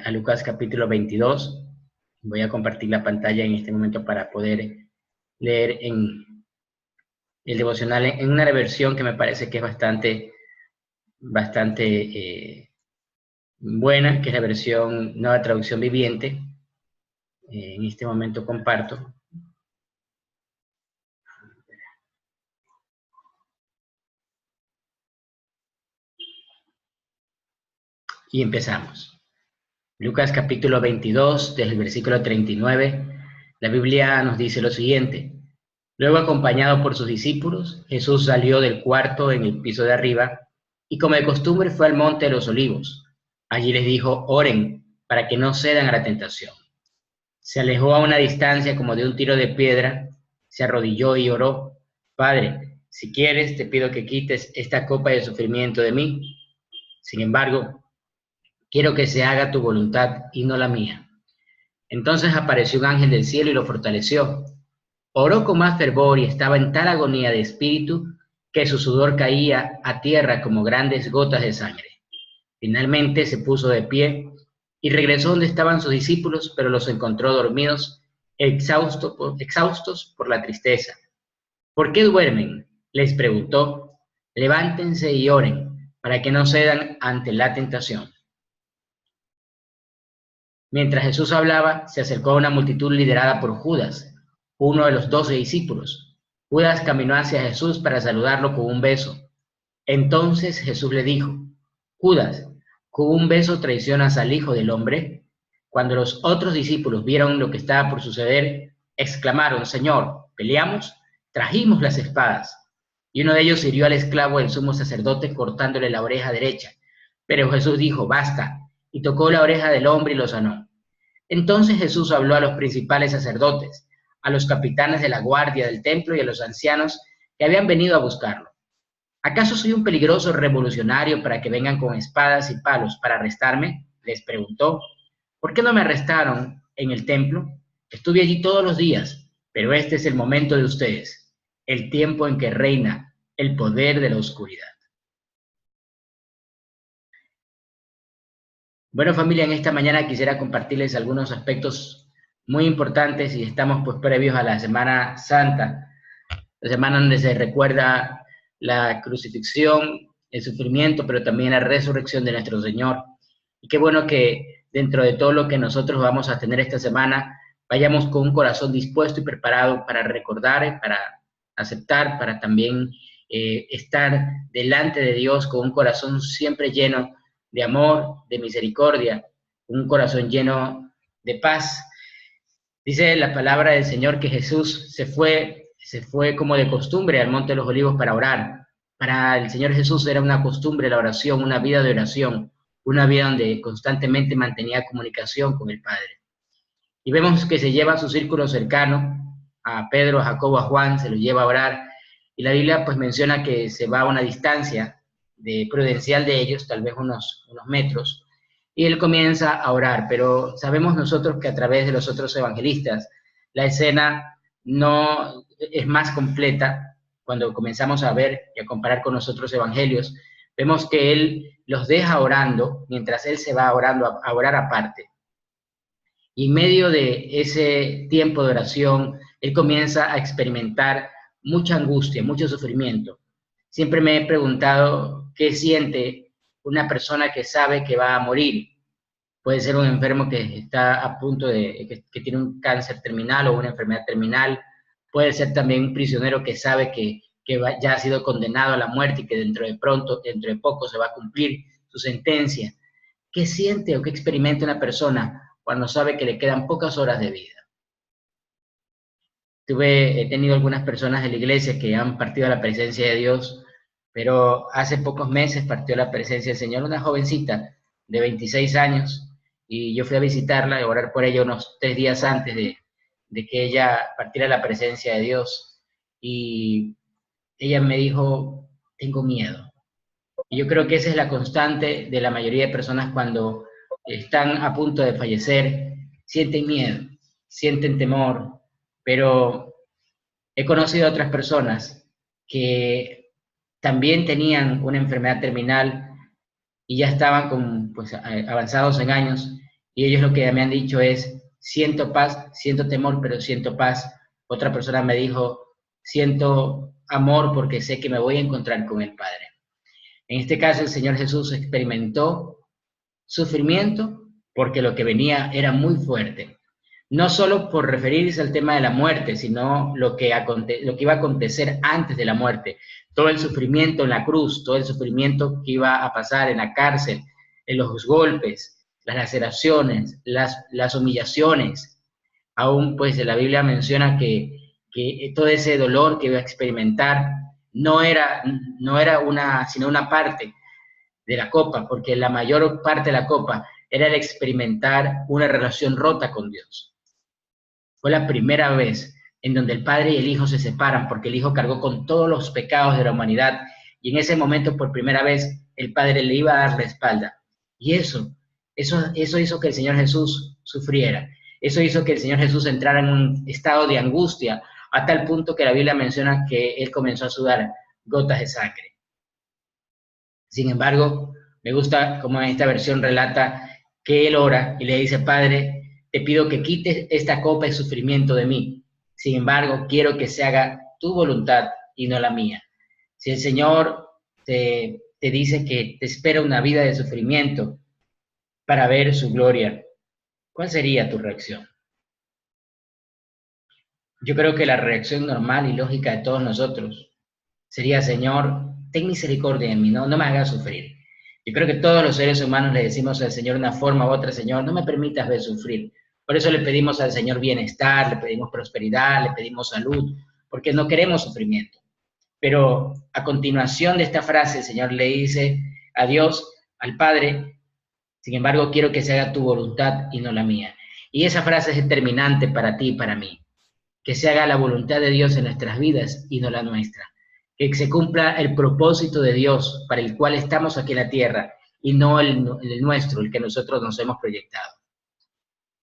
a Lucas capítulo 22. Voy a compartir la pantalla en este momento para poder leer en el devocional en una versión que me parece que es bastante buena, que es la versión Nueva Traducción Viviente. En este momento comparto. Y empezamos. Lucas capítulo 22, desde el versículo 39, la Biblia nos dice lo siguiente. Luego, acompañado por sus discípulos, Jesús salió del cuarto en el piso de arriba y, como de costumbre, fue al monte de los olivos. Allí les dijo, oren para que no cedan a la tentación. Se alejó a una distancia como de un tiro de piedra, se arrodilló y oró, Padre, si quieres, te pido que quites esta copa de sufrimiento de mí. Sin embargo, quiero que se haga tu voluntad y no la mía. Entonces apareció un ángel del cielo y lo fortaleció. Oró con más fervor y estaba en tal agonía de espíritu que su sudor caía a tierra como grandes gotas de sangre. Finalmente se puso de pie y regresó donde estaban sus discípulos, pero los encontró dormidos, exhaustos por la tristeza. ¿Por qué duermen?, les preguntó. Levántense y oren, para que no cedan ante la tentación. Mientras Jesús hablaba, se acercó a una multitud liderada por Judas, uno de los 12 discípulos. Judas caminó hacia Jesús para saludarlo con un beso. Entonces Jesús le dijo, Judas, ¿con un beso traicionas al Hijo del Hombre? Cuando los otros discípulos vieron lo que estaba por suceder, exclamaron, Señor, ¿peleamos? Trajimos las espadas. Y uno de ellos hirió al esclavo del sumo sacerdote cortándole la oreja derecha. Pero Jesús dijo, basta, y tocó la oreja del hombre y lo sanó. Entonces Jesús habló a los principales sacerdotes, a los capitanes de la guardia del templo y a los ancianos que habían venido a buscarlo. ¿Acaso soy un peligroso revolucionario para que vengan con espadas y palos para arrestarme?, les preguntó. ¿Por qué no me arrestaron en el templo? Estuve allí todos los días, pero este es el momento de ustedes, el tiempo en que reina el poder de la oscuridad. Bueno, familia, en esta mañana quisiera compartirles algunos aspectos muy importantes y estamos pues previos a la Semana Santa, la semana donde se recuerda la crucifixión, el sufrimiento, pero también la resurrección de nuestro Señor. Y qué bueno que dentro de todo lo que nosotros vamos a tener esta semana, vayamos con un corazón dispuesto y preparado para recordar, para aceptar, para también estar delante de Dios con un corazón siempre lleno de amor, de misericordia, un corazón lleno de paz. Dice la palabra del Señor que Jesús se fue como de costumbre al Monte de los Olivos para orar. Para el Señor Jesús era una costumbre la oración, una vida de oración, una vida donde constantemente mantenía comunicación con el Padre. Y vemos que se lleva a su círculo cercano, a Pedro, a Jacobo, a Juan, se los lleva a orar. Y la Biblia pues menciona que se va a una distancia prudencial de ellos, tal vez unos metros, y él comienza a orar, pero sabemos nosotros que a través de los otros evangelistas la escena no es más completa. Cuando comenzamos a ver y a comparar con los otros evangelios, vemos que él los deja orando mientras él se va orando a orar aparte. Y en medio de ese tiempo de oración, él comienza a experimentar mucha angustia, mucho sufrimiento. Siempre me he preguntado qué siente una persona que sabe que va a morir. Puede ser un enfermo que está a punto que tiene un cáncer terminal o una enfermedad terminal. Puede ser también un prisionero que sabe que ya ha sido condenado a la muerte y que dentro de poco se va a cumplir su sentencia. ¿Qué siente o qué experimenta una persona cuando sabe que le quedan pocas horas de vida? He tenido algunas personas de la iglesia que han partido a la presencia de Dios, pero hace pocos meses partió a la presencia del Señor una jovencita de 26 años, y yo fui a visitarla y a orar por ella unos 3 días antes de que ella partiera a la presencia de Dios, y ella me dijo, tengo miedo. Y yo creo que esa es la constante de la mayoría de personas cuando están a punto de fallecer, sienten miedo, sienten temor, pero he conocido a otras personas que también tenían una enfermedad terminal y ya estaban pues, avanzados en años, y ellos lo que me han dicho es, siento paz, siento temor, pero siento paz. Otra persona me dijo, siento amor porque sé que me voy a encontrar con el Padre. En este caso, el Señor Jesús experimentó sufrimiento porque lo que venía era muy fuerte. No solo por referirse al tema de la muerte, sino lo que iba a acontecer antes de la muerte. Todo el sufrimiento en la cruz, todo el sufrimiento que iba a pasar en la cárcel, en los golpes, las laceraciones, las humillaciones. Aún pues la Biblia menciona que todo ese dolor que iba a experimentar no era sino una parte de la copa, porque la mayor parte de la copa era el experimentar una relación rota con Dios. Fue la primera vez en donde el Padre y el Hijo se separan, porque el Hijo cargó con todos los pecados de la humanidad, y en ese momento, por primera vez, el Padre le iba a dar la espalda. Y eso hizo que el Señor Jesús sufriera. Eso hizo que el Señor Jesús entrara en un estado de angustia, a tal punto que la Biblia menciona que Él comenzó a sudar gotas de sangre. Sin embargo, me gusta como en esta versión relata que Él ora y le dice, Padre, te pido que quites esta copa de sufrimiento de mí. Sin embargo, quiero que se haga tu voluntad y no la mía. Si el Señor te dice que te espera una vida de sufrimiento para ver su gloria, ¿cuál sería tu reacción? Yo creo que la reacción normal y lógica de todos nosotros sería, Señor, ten misericordia de mí, no me hagas sufrir. Yo creo que todos los seres humanos le decimos al Señor de una forma u otra, Señor, no me permitas ver sufrir. Por eso le pedimos al Señor bienestar, le pedimos prosperidad, le pedimos salud, porque no queremos sufrimiento. Pero a continuación de esta frase, el Señor le dice a Dios, al Padre, sin embargo, quiero que se haga tu voluntad y no la mía. Y esa frase es determinante para ti y para mí. Que se haga la voluntad de Dios en nuestras vidas y no la nuestra. Que se cumpla el propósito de Dios para el cual estamos aquí en la tierra y no el nuestro, el que nosotros nos hemos proyectado.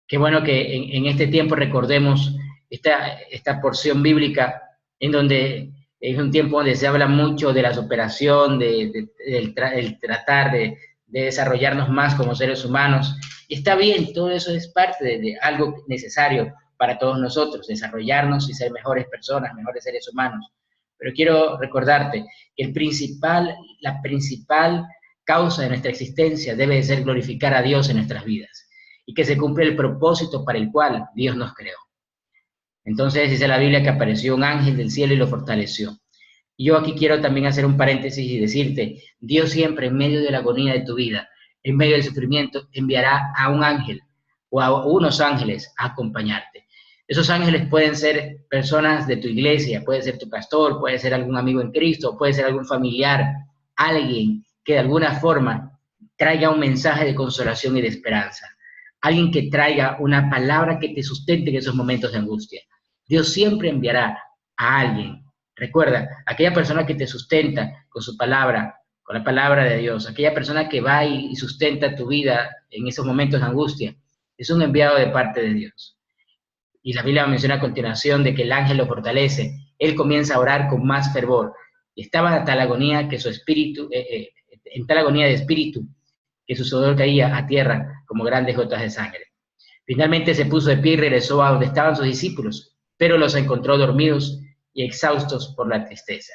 Qué bueno que en este tiempo recordemos esta porción bíblica en donde es un tiempo donde se habla mucho de la superación, del tratar de desarrollarnos más como seres humanos. Y está bien, todo eso es parte de algo necesario para todos nosotros, desarrollarnos y ser mejores personas, mejores seres humanos. Pero quiero recordarte que la principal causa de nuestra existencia debe de ser glorificar a Dios en nuestras vidas y que se cumple el propósito para el cual Dios nos creó. Entonces dice la Biblia que apareció un ángel del cielo y lo fortaleció. Y yo aquí quiero también hacer un paréntesis y decirte, Dios siempre en medio de la agonía de tu vida, en medio del sufrimiento, enviará a un ángel o a unos ángeles a acompañarte. Esos ángeles pueden ser personas de tu iglesia, puede ser tu pastor, puede ser algún amigo en Cristo, puede ser algún familiar, alguien que de alguna forma traiga un mensaje de consolación y de esperanza. Alguien que traiga una palabra que te sustente en esos momentos de angustia. Dios siempre enviará a alguien. Recuerda, aquella persona que te sustenta con su palabra, con la palabra de Dios, aquella persona que va y sustenta tu vida en esos momentos de angustia, es un enviado de parte de Dios. Y la Biblia menciona a continuación de que el ángel lo fortalece. Él comienza a orar con más fervor. Y estaba en tal agonía que su espíritu, en tal agonía de espíritu, que su sudor caía a tierra como grandes gotas de sangre. Finalmente se puso de pie y regresó a donde estaban sus discípulos, pero los encontró dormidos y exhaustos por la tristeza.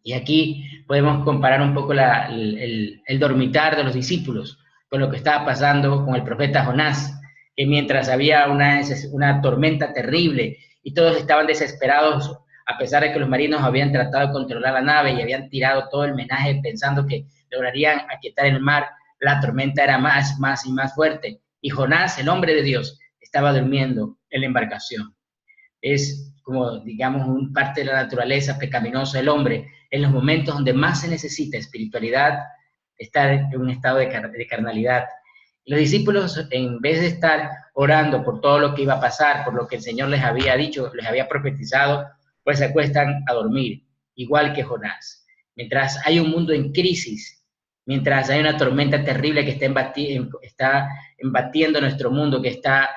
Y aquí podemos comparar un poco el dormitar de los discípulos con lo que estaba pasando con el profeta Jonás, que mientras había una tormenta terrible y todos estaban desesperados, a pesar de que los marinos habían tratado de controlar la nave y habían tirado todo el menaje pensando que lograrían aquietar el mar, la tormenta era más y más fuerte. Y Jonás, el hombre de Dios, estaba durmiendo en la embarcación. Es como, digamos, un parte de la naturaleza pecaminosa del hombre. En los momentos donde más se necesita espiritualidad, estar en un estado de carnalidad. Los discípulos, en vez de estar orando por todo lo que iba a pasar, por lo que el Señor les había dicho, les había profetizado, pues se acuestan a dormir, igual que Jonás. Mientras hay un mundo en crisis, mientras hay una tormenta terrible que está embatiendo nuestro mundo, que está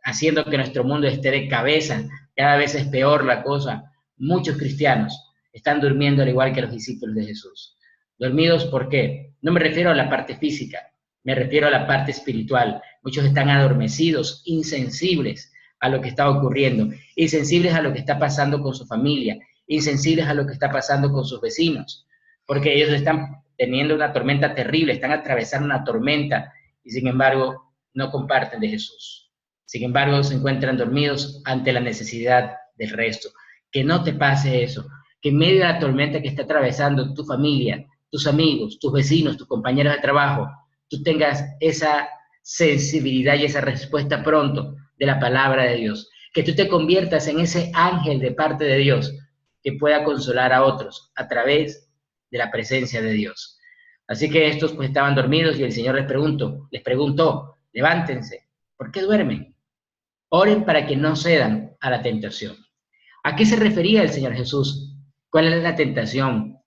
haciendo que nuestro mundo esté de cabeza, cada vez es peor la cosa, muchos cristianos están durmiendo al igual que los discípulos de Jesús. Dormidos, ¿por qué? No me refiero a la parte física, me refiero a la parte espiritual. Muchos están adormecidos, insensibles a lo que está ocurriendo, insensibles a lo que está pasando con su familia, insensibles a lo que está pasando con sus vecinos, porque ellos están teniendo una tormenta terrible, están atravesando una tormenta y sin embargo no comparten de Jesús. Sin embargo, se encuentran dormidos ante la necesidad del resto. Que no te pase eso, que en medio de la tormenta que está atravesando tu familia, tus amigos, tus vecinos, tus compañeros de trabajo, tú tengas esa sensibilidad y esa respuesta pronto de la palabra de Dios. Que tú te conviertas en ese ángel de parte de Dios que pueda consolar a otros a través de la presencia de Dios. Así que estos pues estaban dormidos y el Señor les preguntó, levántense, ¿por qué duermen? Oren para que no cedan a la tentación. ¿A qué se refería el Señor Jesús? ¿Cuál es la tentación?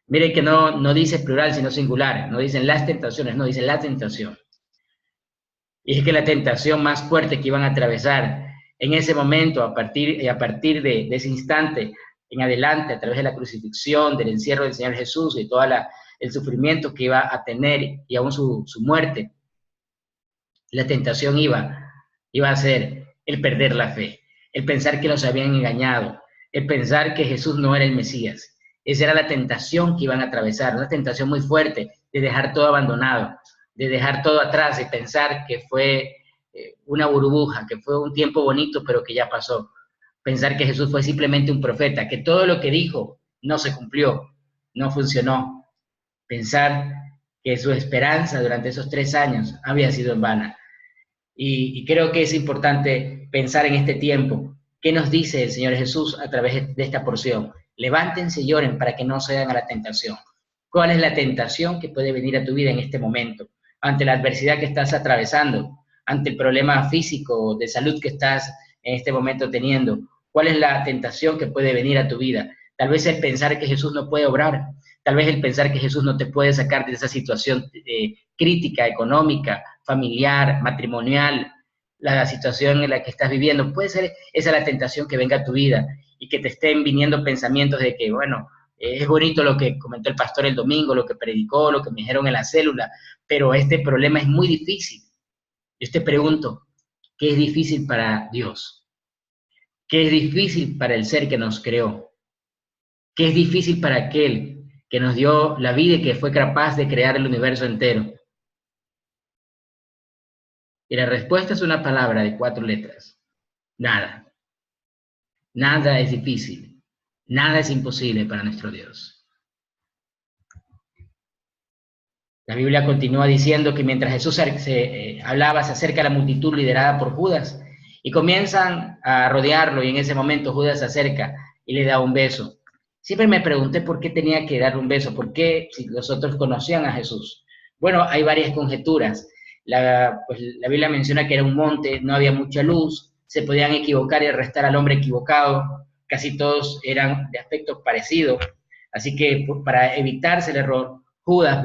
Miren que no dice plural, sino singular. No dicen las tentaciones, no, dice la tentación. Y es que la tentación más fuerte que iban a atravesar en ese momento, a partir de ese instante en adelante, a través de la crucifixión, del encierro del Señor Jesús y todo el sufrimiento que iba a tener y aún su muerte, la tentación iba a ser el perder la fe, el pensar que los habían engañado, el pensar que Jesús no era el Mesías. Esa era la tentación que iban a atravesar, una tentación muy fuerte de dejar todo abandonado, de dejar todo atrás y pensar que fue una burbuja, que fue un tiempo bonito, pero que ya pasó. Pensar que Jesús fue simplemente un profeta, que todo lo que dijo no se cumplió, no funcionó. Pensar que su esperanza durante esos 3 años había sido en vana. Y creo que es importante pensar en este tiempo. ¿Qué nos dice el Señor Jesús a través de esta porción? Levántense y lloren para que no cedan a la tentación. ¿Cuál es la tentación que puede venir a tu vida en este momento? Ante la adversidad que estás atravesando, ante el problema físico de salud que estás en este momento teniendo. ¿Cuál es la tentación que puede venir a tu vida? Tal vez el pensar que Jesús no puede obrar, tal vez el pensar que Jesús no te puede sacar de esa situación crítica, económica, familiar, matrimonial, la situación en la que estás viviendo. Puede ser esa la tentación que venga a tu vida y que te estén viniendo pensamientos de que, bueno, es bonito lo que comentó el pastor el domingo, lo que predicó, lo que me dijeron en la célula, pero este problema es muy difícil. Yo te pregunto, ¿qué es difícil para Dios? ¿Qué es difícil para el ser que nos creó? ¿Qué es difícil para aquel que nos dio la vida y que fue capaz de crear el universo entero? Y la respuesta es una palabra de 4 letras. Nada. Nada es difícil. Nada es imposible para nuestro Dios. La Biblia continúa diciendo que mientras Jesús hablaba, se acerca la multitud liderada por Judas y comienzan a rodearlo y en ese momento Judas se acerca y le da un beso. Siempre me pregunté por qué tenía que dar un beso, por qué si los otros conocían a Jesús. Bueno, hay varias conjeturas. La Biblia menciona que era un monte, no había mucha luz, se podían equivocar y arrestar al hombre equivocado, casi todos eran de aspecto parecido, así que para evitarse el error, Judas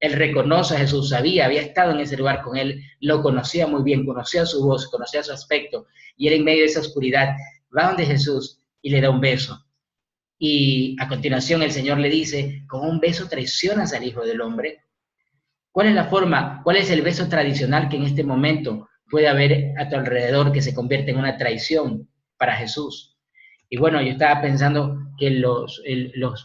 él reconoce a Jesús, había estado en ese lugar con él, lo conocía muy bien, conocía su voz, conocía su aspecto, y él en medio de esa oscuridad va donde Jesús y le da un beso. Y a continuación el Señor le dice, con un beso traicionas al Hijo del Hombre. ¿Cuál es la forma, cuál es el beso tradicional que en este momento puede haber a tu alrededor que se convierte en una traición para Jesús? Y bueno, yo estaba pensando que los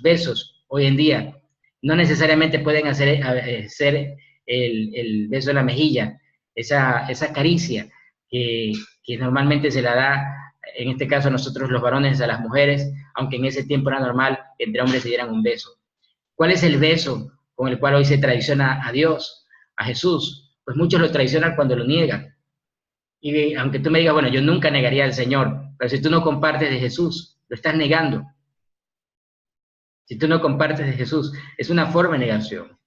besos hoy en día no necesariamente pueden ser el beso de la mejilla, esa caricia que normalmente se la da, en este caso a nosotros los varones, a las mujeres, aunque en ese tiempo era normal que entre hombres se dieran un beso. ¿Cuál es el beso con el cual hoy se traiciona a Dios, a Jesús? Pues muchos lo traicionan cuando lo niegan. Y aunque tú me digas, bueno, yo nunca negaría al Señor, pero si tú no compartes de Jesús, lo estás negando. Si tú no compartes de Jesús, es una forma de negación.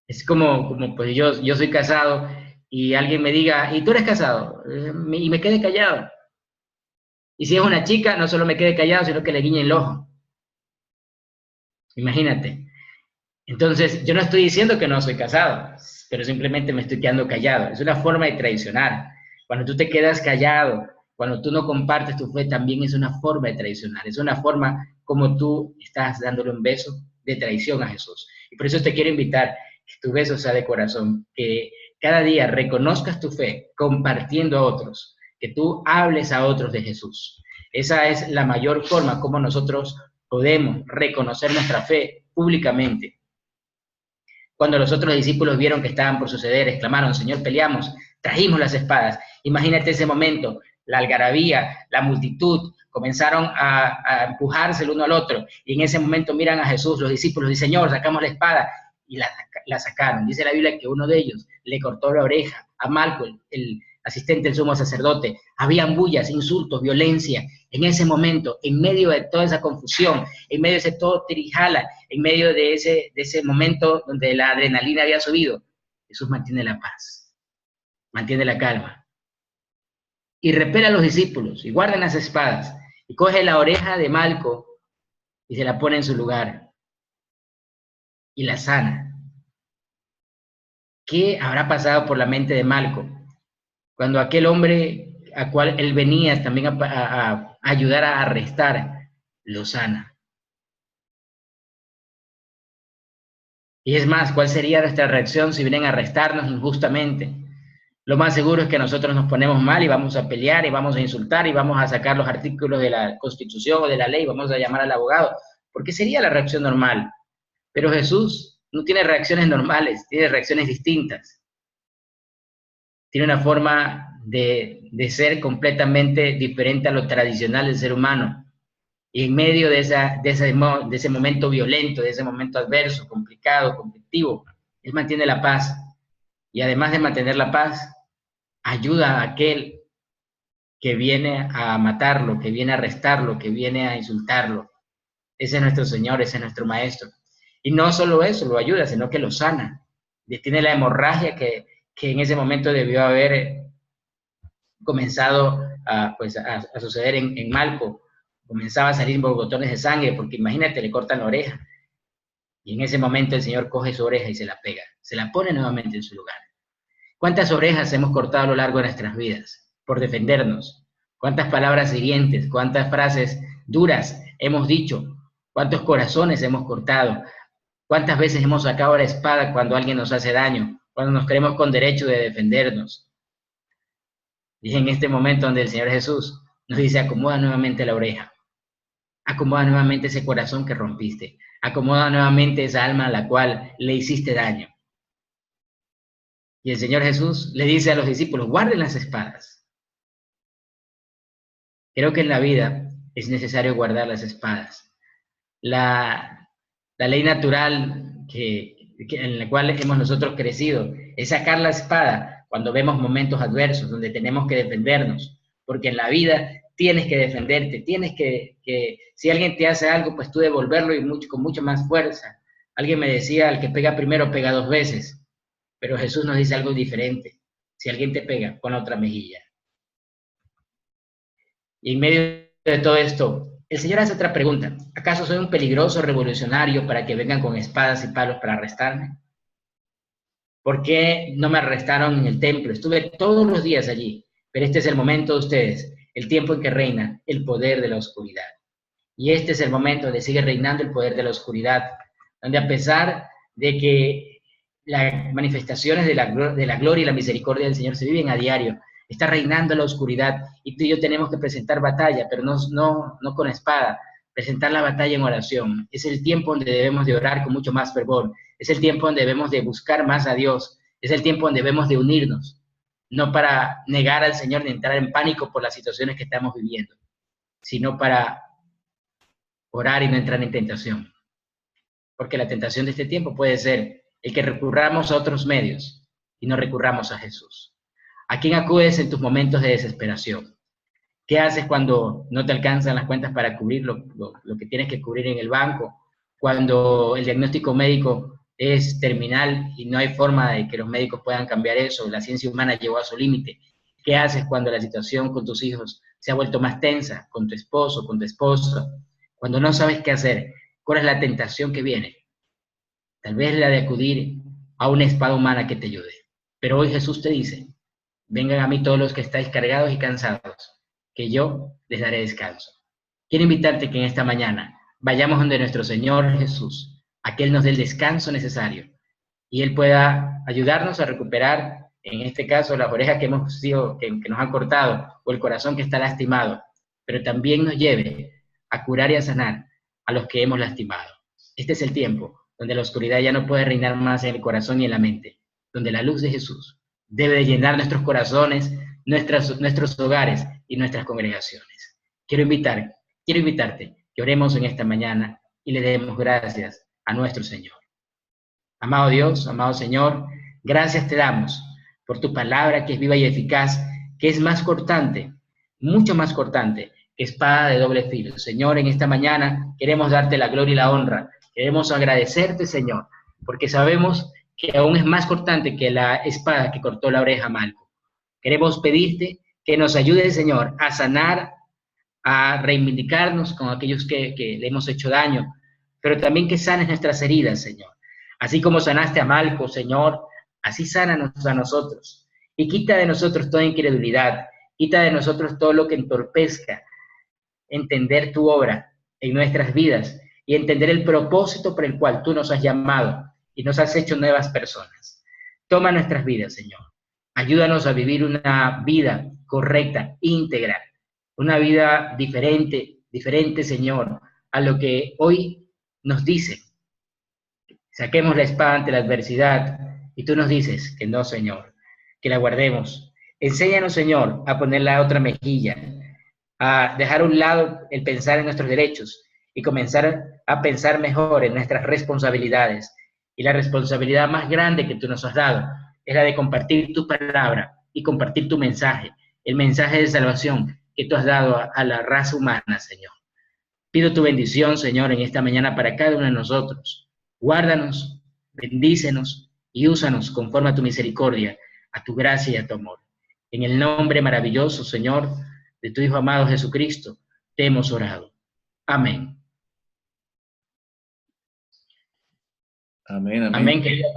Es como pues yo soy casado y alguien me diga, ¿y tú eres casado? Y me quede callado. Y si es una chica, no solo me quede callado, sino que le guiñe el ojo. Imagínate. Entonces, yo no estoy diciendo que no soy casado, pero simplemente me estoy quedando callado. Es una forma de traicionar. Cuando tú te quedas callado, cuando tú no compartes tu fe, también es una forma de traicionar. Es una forma como tú estás dándole un beso de traición a Jesús. Y por eso te quiero invitar que tu beso sea de corazón, que cada día reconozcas tu fe compartiendo a otros, que tú hables a otros de Jesús. Esa es la mayor forma como nosotros podemos reconocer nuestra fe públicamente. Cuando los otros discípulos vieron que estaban por suceder, exclamaron: Señor, peleamos, trajimos las espadas. Imagínate ese momento, la algarabía, la multitud, comenzaron a empujarse el uno al otro, y en ese momento miran a Jesús, los discípulos, y Señor, sacamos la espada, y la sacaron. Dice la Biblia que uno de ellos le cortó la oreja a Malco, el asistente del sumo sacerdote. Habían bullas, insultos, violencia. En ese momento, en medio de toda esa confusión, en medio de ese todo tirijala, en medio de ese momento donde la adrenalina había subido, Jesús mantiene la paz, mantiene la calma. Y repela a los discípulos, y guardan las espadas, y coge la oreja de Malco, y se la pone en su lugar, y la sana. ¿Qué habrá pasado por la mente de Malco cuando aquel hombre a cual él venía también a ayudar a arrestar, lo sana? Y es más, ¿cuál sería nuestra reacción si vienen a arrestarnos injustamente? Lo más seguro es que nosotros nos ponemos mal y vamos a pelear y vamos a insultar y vamos a sacar los artículos de la Constitución o de la ley, vamos a llamar al abogado, porque sería la reacción normal. Pero Jesús no tiene reacciones normales, tiene reacciones distintas. Tiene una forma de ser completamente diferente a lo tradicional del ser humano. Y en medio de ese momento violento, de ese momento adverso, complicado, conflictivo, Él mantiene la paz. Y además de mantener la paz, ayuda a aquel que viene a matarlo, que viene a arrestarlo, que viene a insultarlo. Ese es nuestro Señor, ese es nuestro Maestro. Y no solo eso, lo ayuda, sino que lo sana. Detiene la hemorragia que en ese momento debió haber comenzado a suceder en Malco. Comenzaba a salir borbotones de sangre, porque imagínate, le cortan la oreja. Y en ese momento el Señor coge su oreja y se la pega, se la pone nuevamente en su lugar. ¿Cuántas orejas hemos cortado a lo largo de nuestras vidas por defendernos? ¿Cuántas palabras hirientes, cuántas frases duras hemos dicho? ¿Cuántos corazones hemos cortado? ¿Cuántas veces hemos sacado la espada cuando alguien nos hace daño? Cuando nos creemos con derecho de defendernos. Y es en este momento donde el Señor Jesús nos dice: acomoda nuevamente la oreja. Acomoda nuevamente ese corazón que rompiste. Acomoda nuevamente esa alma a la cual le hiciste daño. Y el Señor Jesús le dice a los discípulos: guarden las espadas. Creo que en la vida es necesario guardar las espadas. La ley natural en la cual hemos nosotros crecido es sacar la espada cuando vemos momentos adversos donde tenemos que defendernos, porque en la vida tienes que defenderte, tienes que si alguien te hace algo, pues tú devolverlo y con mucha más fuerza. Alguien me decía: al que pega primero pega dos veces, pero Jesús nos dice algo diferente: si alguien te pega, pon la otra mejilla. Y en medio de todo esto, el Señor hace otra pregunta: ¿acaso soy un peligroso revolucionario para que vengan con espadas y palos para arrestarme? ¿Por qué no me arrestaron en el templo? Estuve todos los días allí, pero este es el momento de ustedes, el tiempo en que reina el poder de la oscuridad. Y este es el momento donde sigue reinando el poder de la oscuridad, donde a pesar de que las manifestaciones de la gloria y la misericordia del Señor se viven a diario, está reinando la oscuridad, y tú y yo tenemos que presentar batalla, pero no con espada, presentar la batalla en oración. Es el tiempo donde debemos de orar con mucho más fervor, es el tiempo donde debemos de buscar más a Dios, es el tiempo donde debemos de unirnos, no para negar al Señor ni entrar en pánico por las situaciones que estamos viviendo, sino para orar y no entrar en tentación. Porque la tentación de este tiempo puede ser el que recurramos a otros medios y no recurramos a Jesús. ¿A quién acudes en tus momentos de desesperación? ¿Qué haces cuando no te alcanzan las cuentas para cubrir lo que tienes que cubrir en el banco? Cuando el diagnóstico médico es terminal y no hay forma de que los médicos puedan cambiar eso, la ciencia humana llegó a su límite. ¿Qué haces cuando la situación con tus hijos se ha vuelto más tensa, con tu esposo, con tu esposa? Cuando no sabes qué hacer, ¿cuál es la tentación que viene? Tal vez la de acudir a una espada humana que te ayude. Pero hoy Jesús te dice: vengan a mí todos los que estáis cargados y cansados, que yo les daré descanso. Quiero invitarte que en esta mañana vayamos donde nuestro Señor Jesús, a que Él nos dé el descanso necesario y Él pueda ayudarnos a recuperar, en este caso, las orejas que que nos han cortado o el corazón que está lastimado, pero también nos lleve a curar y a sanar a los que hemos lastimado. Este es el tiempo donde la oscuridad ya no puede reinar más en el corazón y en la mente, donde la luz de Jesús debe de llenar nuestros corazones, nuestros hogares y nuestras congregaciones. Quiero invitarte que oremos en esta mañana y le demos gracias a nuestro Señor. Amado Dios, amado Señor, gracias te damos por tu palabra que es viva y eficaz, que es más cortante, mucho más cortante que espada de doble filo. Señor, en esta mañana queremos darte la gloria y la honra. Queremos agradecerte, Señor, porque sabemos que aún es más cortante que la espada que cortó la oreja a Malco. Queremos pedirte que nos ayudes, Señor, a sanar, a reivindicarnos con aquellos que le hemos hecho daño, pero también que sanes nuestras heridas, Señor. Así como sanaste a Malco, Señor, así sánanos a nosotros. Y quita de nosotros toda incredulidad, quita de nosotros todo lo que entorpezca entender tu obra en nuestras vidas y entender el propósito por el cual tú nos has llamado y nos has hecho nuevas personas. Toma nuestras vidas, Señor. Ayúdanos a vivir una vida correcta, íntegra, una vida diferente, Señor, a lo que hoy nos dice. Saquemos la espada ante la adversidad y tú nos dices que no, Señor, que la guardemos. Enséñanos, Señor, a poner la otra mejilla, a dejar a un lado el pensar en nuestros derechos y comenzar a pensar mejor en nuestras responsabilidades. Y la responsabilidad más grande que tú nos has dado es la de compartir tu palabra y compartir tu mensaje, el mensaje de salvación que tú has dado a la raza humana, Señor. Pido tu bendición, Señor, en esta mañana para cada uno de nosotros. Guárdanos, bendícenos y úsanos conforme a tu misericordia, a tu gracia y a tu amor. En el nombre maravilloso, Señor, de tu Hijo amado Jesucristo, te hemos orado. Amén. Amén, amén. Amén, querido